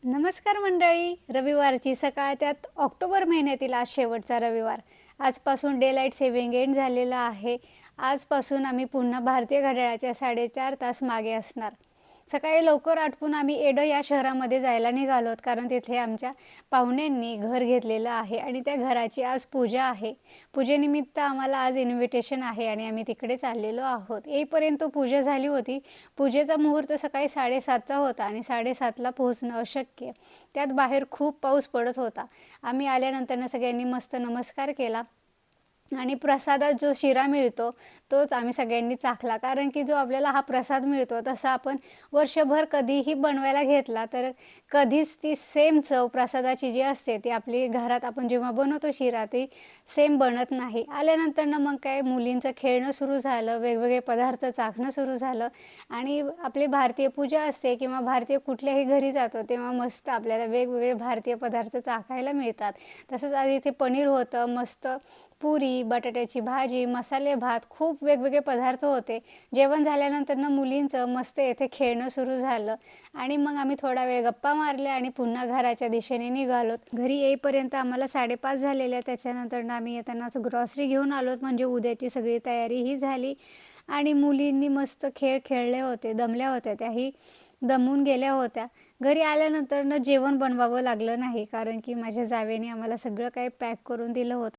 नमस्कार मंडळी. रविवारची सकाळ, त्यात ऑक्टोबर महिन्यातील आज शेवटचा रविवार. आजपासून डे लाईट सेव्हिंग एंड झालेला आहे. आजपासून आम्ही पुन्हा भारतीय घड्याळाच्या 4.5 तास मागे असणार. सकाळी लवकर आटपून आम्ही एडं या शहरामध्ये जायला निघालो आहोत, कारण तिथे आमच्या पाहुण्यांनी घर घेतलेलं आहे आणि त्या घराची आज पूजा आहे. पूजेनिमित्त आम्हाला आज इन्व्हिटेशन आहे आणि आम्ही तिकडे चाललेलो आहोत. येईपर्यंत पूजा झाली होती. पूजेचा मुहूर्त सकाळी 7:30चा होता आणि 7:30ला पोहोचणं अशक्य. त्यात बाहेर खूप पाऊस पडत होता. आम्ही आल्यानंतर सगळ्यांनी मस्त नमस्कार केला आणि प्रसादात जो शिरा मिळतो तोच आम्ही सगळ्यांनी चाखला. कारण की जो आपल्याला हा प्रसाद मिळतो तसा आपण वर्षभर कधीही बनवायला घेतला तर कधीच ती सेम चव प्रसादाची जी असते ती आपली घरात आपण जेव्हा बनवतो शिरा ती सेम बनत नाही. आल्यानंतर मग काय मुलींचं खेळणं सुरू झालं, वेगवेगळे पदार्थ चाखणं सुरू झालं आणि आपली भारतीय पूजा असते किंवा भारतीय कुठल्याही घरी जातो तेव्हा मस्त आपल्याला वेगवेगळे भारतीय पदार्थ चाखायला मिळतात. तसंच आज इथे पनीर होतं, मस्त पुरी, बटाट्याची भाजी, मसाले भात, खूप वेगवेगळे पदार्थ होते. जेवण झाल्यानंतर मुलींचं मस्त येथे खेळणं सुरू झालं आणि मग आम्ही थोडा वेळ गप्पा मारल्या आणि पुन्हा घराच्या दिशेने निघालो. घरी येईपर्यंत आम्हाला 5:30 झालेल्या. त्याच्यानंतर आम्ही येतानाच ग्रॉसरी घेऊन आलोत, म्हणजे उद्याची सगळी तयारीही झाली आणि मुलींनी मस्त खेळ खेळले होते, दमल्या होत्या, त्याही दमून गेल्या होत्या. घरी आल्यानंतर जेवण बनवावं लागलं नाही, कारण की माझ्या जावेने आम्हाला सगळं काही पॅक करून दिलं होतं.